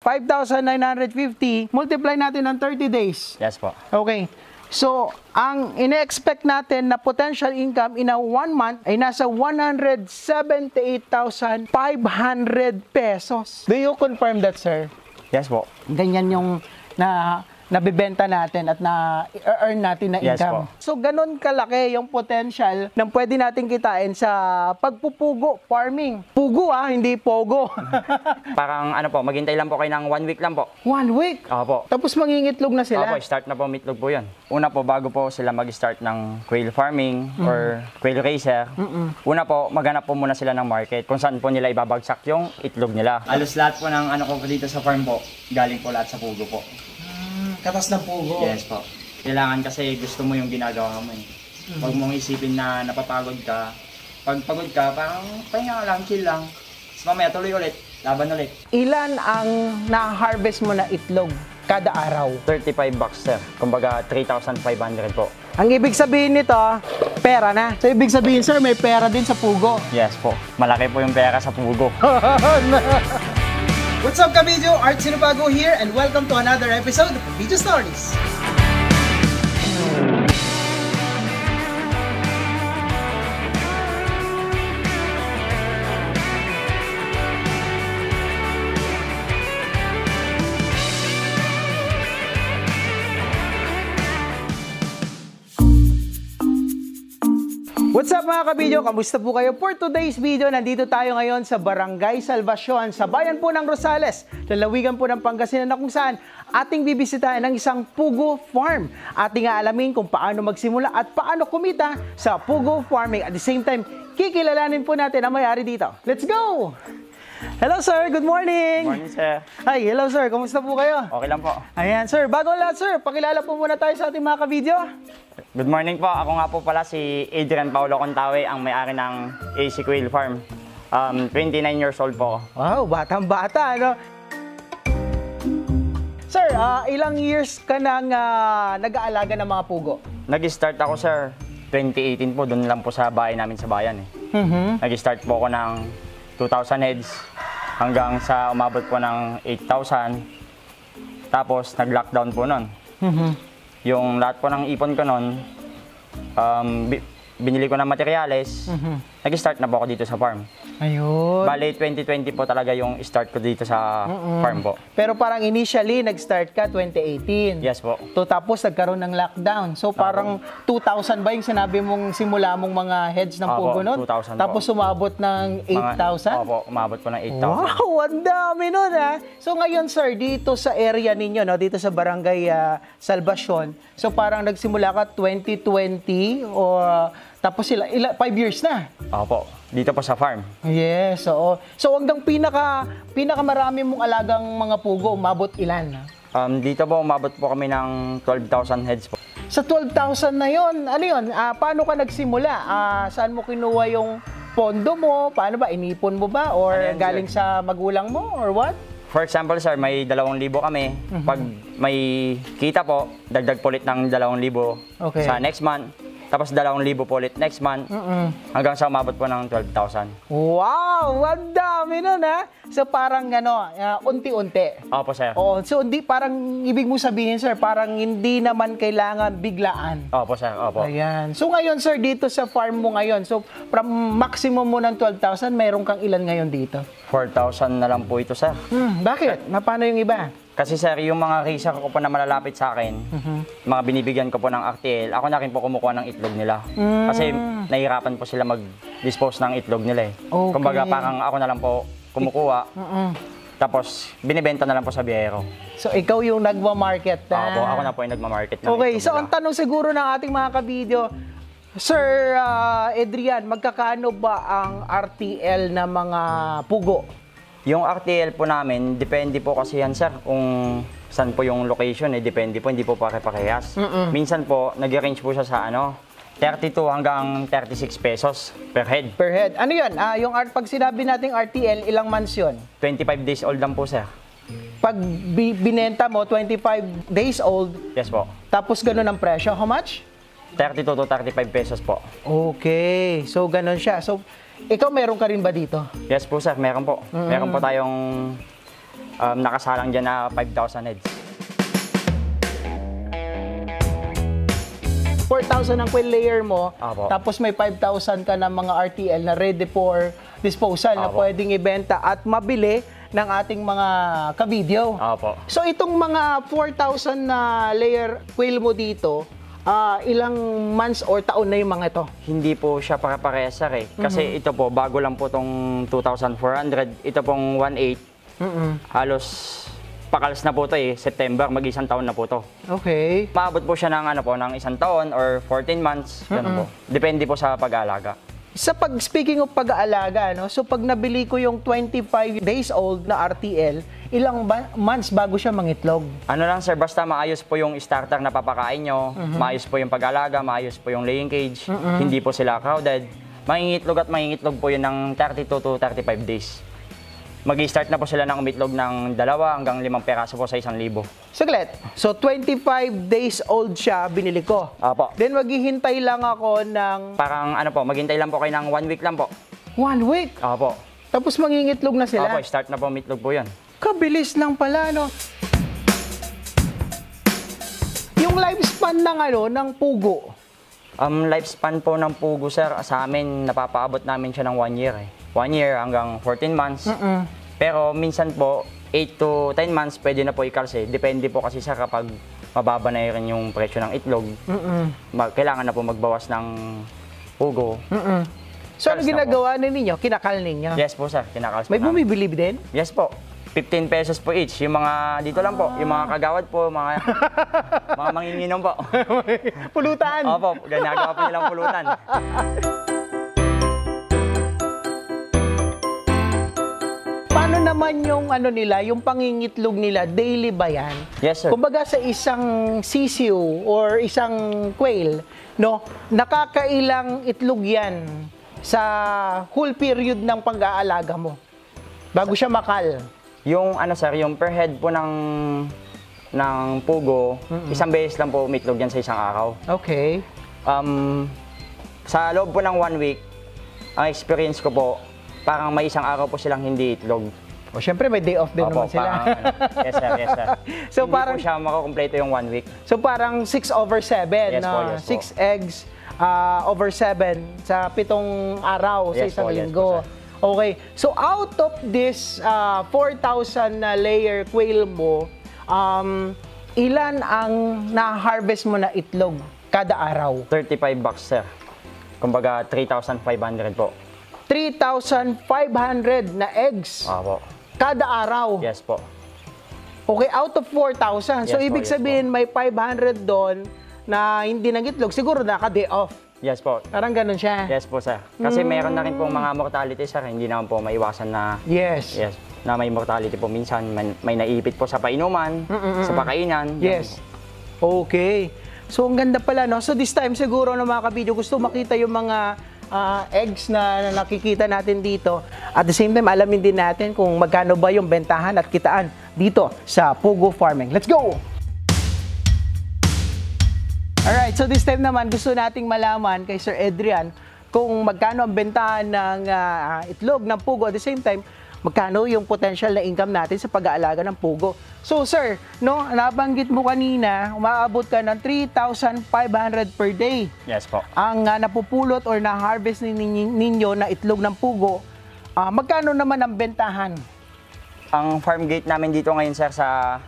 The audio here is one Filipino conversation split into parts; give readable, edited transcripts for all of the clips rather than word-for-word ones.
5,950, multiply natin ng 30 days. Yes po. Okay. So, ang ine-expect natin na potential income in a 1 month ay nasa 178,500 pesos. Do you confirm that, sir? Yes po. Ganyan yung nabibenta natin at na-earn natin na income. Yes po. So, ganun kalaki yung potential ng pwede natin kitain sa pagpupugo, farming. Pugo hindi pogo. Parang ano po, maghintay lang po kayo ng 1 week lang po. 1 week? Opo. Tapos mangingitlog na sila? Opo, start na po mitlog po yun. Una po, bago po sila mag-start ng quail farming or quail raiser, una po, maghanap po muna sila ng market kung saan po nila ibabagsak yung itlog nila. Alos lahat po ng ano ko po dito sa farm po, galing po lahat sa pugo po. Katas ng pugo? Yes po. Kailangan kasi gusto mo yung ginagawa mo eh. Huwag mong isipin na napapagod ka. Pag pagod ka, parang pahinga lang, chill lang. Tapos mamaya tuloy ulit, laban ulit. Ilan ang na-harvest mo na itlog kada araw? 35 bucks sir. Kumbaga 3,500 po. Ang ibig sabihin nito, pera na. So ibig sabihin sir, may pera din sa pugo. Yes po. Malaki po yung pera sa pugo. What's up ka-video? Art Sinubago here and welcome to another episode of Video Stories. What's up mga kabidyo? Kamusta po kayo? For today's video, nandito tayo ngayon sa Barangay Salvacion, sa bayan po ng Rosales, lalawigan po ng Pangasinan na kung saan ating bibisitahin ng isang pugo farm. Ating aalamin kung paano magsimula at paano kumita sa pugo farming. At the same time, kikilalanin po natin ang may-ari dito. Let's go! Hello sir, good morning! Good morning sir. Hi, hello sir, kamusta po kayo? Okay lang po. Ayan sir, bago lahat sir, pakilala po muna tayo sa ating mga kabidyo. Good morning po. Ako nga po pala si Adrian Paulo Contawe, ang may-ari ng AC Quail Farm. 29 years old po. Wow, batang-bata, ano? Sir, ilang years ka nang nag-aalaga ng mga pugo? Nag-start ako sir, 2018 po. Doon lang po sa bahay namin sa bayan eh. Nag-start po ako ng 2,000 heads hanggang sa umabot po ng 8,000. Tapos nag-lockdown po nun. Yung lahat po ng ipon ko nun, binili ko ng materyales, nag-start na po ako dito sa farm. Ayun. Bale, 2020 po talaga yung start ko dito sa farm po. Pero parang initially, nag-start ka 2018. Yes po. Tapos nagkaroon ng lockdown. So parang 2,000 ba yung sinabi mong simula mong mga heads ng pugo nun? 2,000 Tapos umabot ng 8,000? Opo, umabot po ng 8,000. Wow, ang dami nun ha. So ngayon sir, dito sa area ninyo, no, dito sa Barangay Salvacion, so parang nagsimula ka 2020 o tapos 5 years na? Opo, dito po sa farm. Yes, oo. So hanggang pinakamarami mong alagang mga pugo, umabot ilan? Dito po umabot po kami ng 12,000 heads po. Sa 12,000 na yon, ano yun? Paano ka nagsimula? Saan mo kinuha yung pondo mo? Paano ba? Inipon mo ba? Or Ano yan, galing sir? sa magulang mo? Or what? For example, sir, may 2,000 kami. Pag may kita po, dagdag po ulit ng 2,000 Okay. sa next month. Tapos 2,000 po ulit next month. Hanggang sa umabot po ng 12,000. Wow! Ang dami nun ha! So parang unti-unti. Opo, sir. Oo, so hindi parang ibig mo sabihin sir, parang hindi naman kailangan biglaan. Opo, sir. Opo. Ayan. So ngayon sir, dito sa farm mo ngayon, so from maximum mo ng 12,000, mayroon kang ilan ngayon dito? 4,000 na lang po ito, sir. Bakit? Paano yung iba? Kasi sir, yung mga racer ko po na malalapit sa akin, mga binibigyan ko po ng RTL, ako na rin po kumukuha ng itlog nila. Kasi nahihirapan po sila mag-dispose ng itlog nila eh. Okay. Kumbaga parang ako na lang po kumukuha, tapos binibenta na lang po sa biyahero. So ikaw yung nagma-market na? Opo, ako na po yung nagma-market ng Okay, itlog so nila. ang tanong siguro ng ating mga kabidyo, Sir Adrian, magkakano ba ang RTL na mga pugo? Yung RTL po namin, depende po kasi yan sir, kung saan po yung location eh, depende po, hindi po pare-parehas. Minsan po, nag-range po siya sa 32 hanggang 36 pesos per head. Per head. Ano yun? Pag sinabi nating RTL, ilang months yun? 25 days old lang po sir. Pag binenta mo, 25 days old, Yes po. tapos ganun ang presyo. How much? 32 to 35 pesos po. Okay. So, ganun siya. So, ikaw meron ka rin ba dito? Yes po sir, meron po. Meron po tayong nakasalang dyan na 5,000 heads. 4,000 ang quail layer mo, Apo. tapos may 5,000 ka ng mga RTL na ready for disposal na Apo. pwedeng ibenta at mabili ng ating mga ka-video. Opo. So itong mga 4,000 na layer quail mo dito, ilang months or taon na yung mga ito? Hindi po siya para-parehas, sir eh. Kasi ito po, bago lang po itong 2,400. Ito pong 1,800. Halos pakalas na po ito eh. September, mag-isang taon na po ito. Okay. Maabot po siya ng, ng isang taon or 14 months. Ganun po. Depende po sa pag-aalaga. Speaking of pag-aalaga, no? So pag nabili ko yung 25 days old na RTL, ilang months bago siya mangitlog? Ano lang sir, basta maayos po yung starter na papakain nyo, maayos po yung pag-alaga, maayos po yung laying cage, hindi po sila crowded. Mangingitlog at mangingitlog po yun ng 32 to 35 days. Mag-i-start na po sila ng umitlog ng 2 hanggang 5 peraso po sa 1,000. Saglit. So 25 days old siya, binili ko. Opo. Then maghihintay lang ako ng Parang maghintay lang po kayo ng 1 week lang po. 1 week. Opo. Tapos mangingitlog na sila. Opo, start na po umitlog po yun. Kabilis lang pala, no? Yung lifespan ng pugo. Lifespan po ng pugo sir, sa amin napapaabot namin siya ng 1 year eh. 1 year hanggang 14 months. Pero minsan po, 8 to 10 months pwede na po ikalse. Depende po kasi sir kapag mababa na rin yung presyo ng itlog. Kailangan na po magbawas ng pugo. So ano Kals na ginagawa ninyo? Kinakal ninyo? Yes po sir, kinakals May po namin. bumibili din? Yes po. 15 pesos po each. Yung mga dito lang po, yung mga kagawad po, mga manginginom po. Pulutan! Opo, ginagawa po nilang pulutan. Paano naman yung nila, yung pangingitlog nila, daily ba yan? Yes sir. Kumbaga sa isang sisiu or isang quail, no, nakakailang itlog yan sa whole period ng pag-aalaga mo bago siya makal. Yung sir, yung per head po ng pugo, isang beses lang po umitlog yan sa isang araw. Okay. Sa loob po ng 1 week, ang experience ko po, parang may isang araw po silang hindi itlog. O syempre may day off din naman sila. Parang, yes sir, yes sir. So hindi parang po siya makukumpleto yung 1 week. So parang 6/7, Yes no? po, yes po. 6 eggs over 7 sa 7 araw sa Yes isang po, yes linggo. po, sir. Okay. So out of this 4,000 na layer quail mo, ilan ang na-harvest mo na itlog kada araw? 35 bucks sir. Kumbaga 3,500 po. 3,500 na eggs Opo. kada araw. Yes po. Okay, out of 4,000. So Yes po, ibig yes sabihin may 500 doon na hindi nag-itlog. Siguro naka-day off. Yes po. Parang ganun siya. Yes po sir. Kasi meron na rin pong mga mortality sir, hindi naman po maiwasan na Yes. na may mortality po minsan, may naipit po sa painuman, sa pakainan. Yes. Okay. So, ang ganda pala, no? So, this time siguro, no, mga kabidyo, gusto makita yung mga eggs na nakikita natin dito. At the same time, alamin din natin kung magkano ba yung bentahan at kitaan dito sa Pugo Farming. Let's go! Alright, so this time naman, gusto nating malaman kay Sir Adrian kung magkano ang bentahan ng itlog ng pugo. At the same time, magkano yung potential na income natin sa pag-aalaga ng pugo. So sir, no, nabanggit mo kanina, umaabot ka ng 3,500 per day. Yes po. Ang napupulot or na-harvest ninyo na itlog ng pugo. Magkano naman ang bentahan? Ang farm gate namin dito ngayon sir sa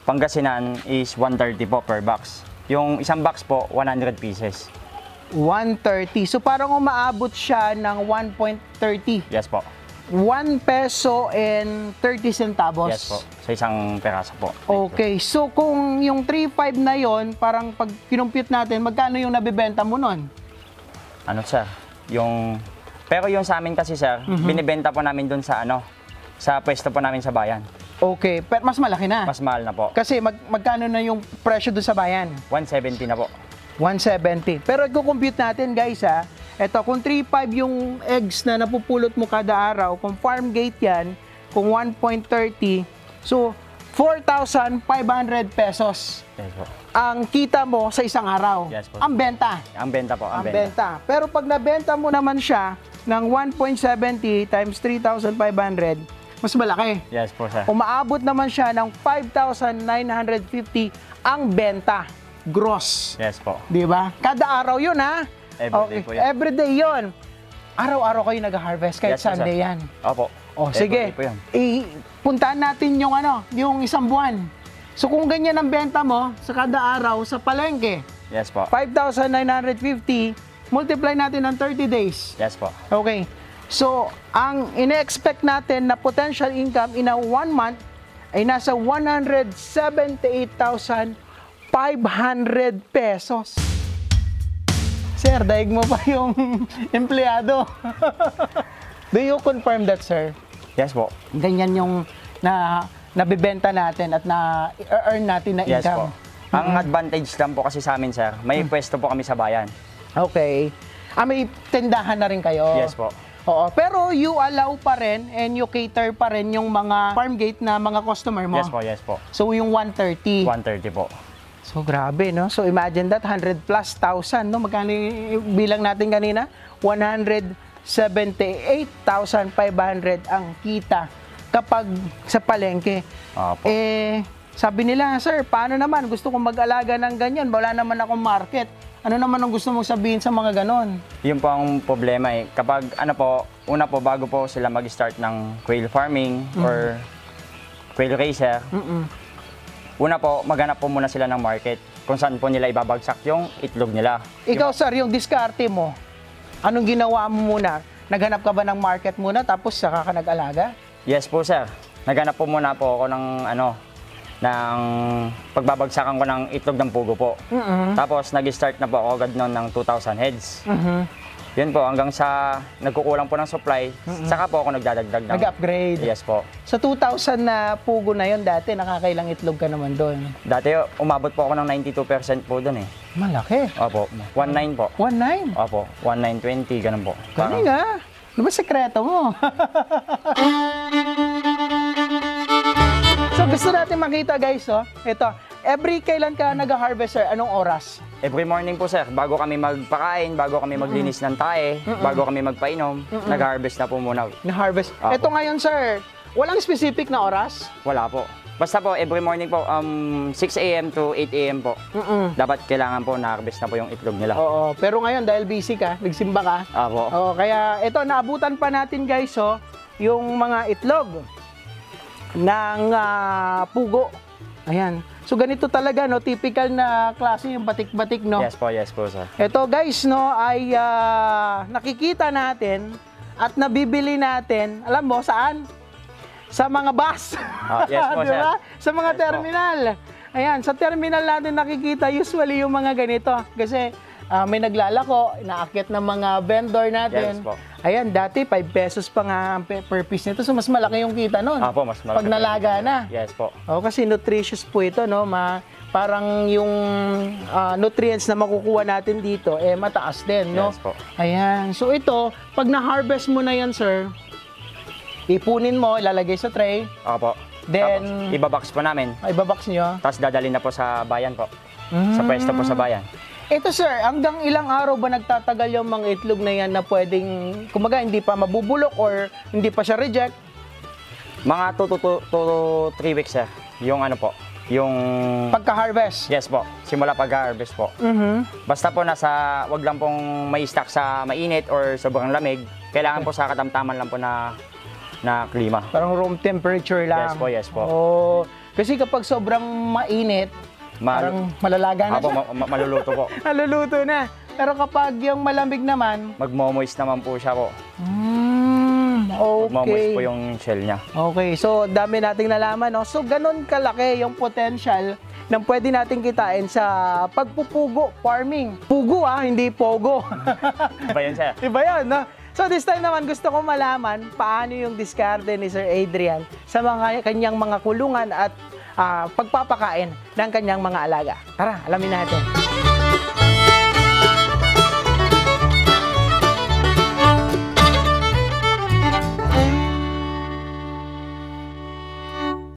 Pangasinan is 130 po per box. Yung isang box po, 100 pieces. 130. So parang umaabot siya ng 1.30. Yes po. 1 peso and 30 centavos. Yes po. Sa isang peraso po. Okay. So kung yung 3.5 na yon, parang pag kinumpute natin, magkano yung nabibenta mo nun? Ano sir? Pero yung sa amin kasi sir, binibenta po namin dun sa sa pwesto po namin sa bayan. Okay. Pero mas malaki na. Mas mahal na po. Kasi magkano na yung presyo doon sa bayan? 170 na po. 170. Pero i-compute natin guys ha. Ito, kung 3.5 yung eggs na napupulot mo kada araw, kung farm gate yan, kung 1.30, so 4,500 pesos Yes po. ang kita mo sa isang araw. Yes po. Ang benta. Ang benta po, Ang benta. Pero pag nabenta mo naman siya ng 1.70 times 3,500, mas malaki. Yes po, sir. Umaabot naman siya ng 5,950 ang benta. Gross. Yes po. Di ba? Kada araw yun, ha? Everyday po yan. Everyday yun. Araw-araw kayo nag-harvest, kahit Yes po, Sunday sir. yan. Opo. O, sige. Everyday po yan. Puntaan natin yung yung isang buwan. So, kung ganyan ang benta mo sa kada araw sa palengke, Yes po. 5,950, multiply natin ng 30 days. Yes po. Okay. So, ang ine-expect natin na potential income in a 1 month ay nasa 178,500 pesos. Sir, daig mo pa yung empleyado. Do you confirm that, sir? Yes po. Ganyan yung nabibenta natin at na-earn natin na Yes po. income. Ang advantage lang po kasi sa amin, sir, may pwesto po kami sa bayan. Okay. May tindahan na rin kayo? Yes po. Oo. Pero you allow pa rin and you cater pa rin yung mga farm gate na mga customer mo? Yes po, yes po. So yung 130? 130 po. So grabe, no? So imagine that, 100 plus thousand, no? Magkano yung bilang natin kanina? 178,500 ang kita kapag sa palengke. Opo. Sabi nila, sir, paano naman? Gusto kong mag-alaga ng ganyan. Wala naman akong market. Ano naman ang gusto mong sabihin sa mga ganon? Yun po ang problema eh. Kapag una po, bago po sila mag-start ng quail farming or quail raiser, una po, maghanap po muna sila ng market kung saan po nila ibabagsak yung itlog nila. Ikaw, sir, yung diskarte mo, anong ginawa mo muna? Naghanap ka ba ng market muna tapos saka ka nag-alaga? Yes po, sir. Naghanap po muna po ako ng pagbabagsakan ko ng itlog ng pugo po. Tapos nag-start na po ako agad noon ng 2,000 heads. Yun po, hanggang sa nagkukulang po ng supply, saka po ako nagdadagdag ng... Nag-upgrade? Yes po. Sa 2,000 na pugo na yon dati, nakakailang itlog ka naman doon? Dati umabot po ako ng 92% po doon eh. Malaki. Opo, 1.9 po. 1.9? Opo, 1.920, ganun po. Galing ah. Ano ba sekreto mo? So gusto natin makita guys, oh. Ito, every kailan ka nag-harvest, sir? Anong oras? Every morning po, sir, bago kami magpakain, bago kami maglinis ng tae, bago kami magpainom, nag-harvest na po muna. Na-harvest. Opo. Ito ngayon, sir, walang specific na oras? Wala po. Basta po, every morning po, 6 a.m. to 8 a.m. po, dapat kailangan po na-harvest na po yung itlog nila. Oo, pero ngayon dahil busy ka, nagsimba ka. Opo. Oo, kaya ito, naabutan pa natin guys, oh, yung mga itlog ng pugo. Ayan. So ganito talaga, no, typical na klase yung batik-batik, no. Yes po, sir. Ito guys, no, ay nakikita natin at nabibili natin, alam mo saan? Sa mga bus. Yes po, sir. Diba? Sa mga Yes po. terminal. Ayan, sa terminal natin nakikita usually yung mga ganito. Kasi may naglalako, inaakyat ng mga vendor natin. Yes po. Ayan, dati 5 pesos pa nga per piece nito. So mas malaki yung kita nun. Opo, mas malaki. Pag nalaga na. Yes po. O, kasi nutritious po ito, no? Parang yung nutrients na makukuha natin dito, mataas din, no? Yes po. Ayan. So ito, pag na-harvest mo na yan, sir, ipunin mo, ilalagay sa tray, Opo. then Tapos, ibabox po namin. ibabox nyo. Tapos dadalhin na po sa bayan po. Sa pwesto po sa bayan. Ito, sir, hanggang ilang araw ba nagtatagal yung mga itlog na yan na pwedeng, kumaga, hindi pa mabubulok or hindi pa siya reject? Mga 2 to 3 weeks, sir. Yung yung... Pagka-harvest? Yes po. Simula pag-harvest po. Basta po wag lang pong may stock sa mainit or sobrang lamig. Kailangan po sa katamtaman lang po na klima. Parang room temperature lang. Yes po. Oh, kasi kapag sobrang mainit, parang malalaga na Apo, siya. maluluto po. Maluluto na. Pero kapag yung malamig naman, Magmo-moist naman po siya po. okay. Magmo-moist po yung shell niya. Okay, so dami nating nalaman, no? So ganun kalaki yung potential ng pwede nating kitain sa pagpupugo farming. Pugo hindi pogo. Ba yun, sir? Iba yun, no? So this time naman gusto ko malaman paano yung diskarte ni Sir Adrian sa kanyang mga kulungan at pagpapakain ng kanyang mga alaga. Tara, alamin natin.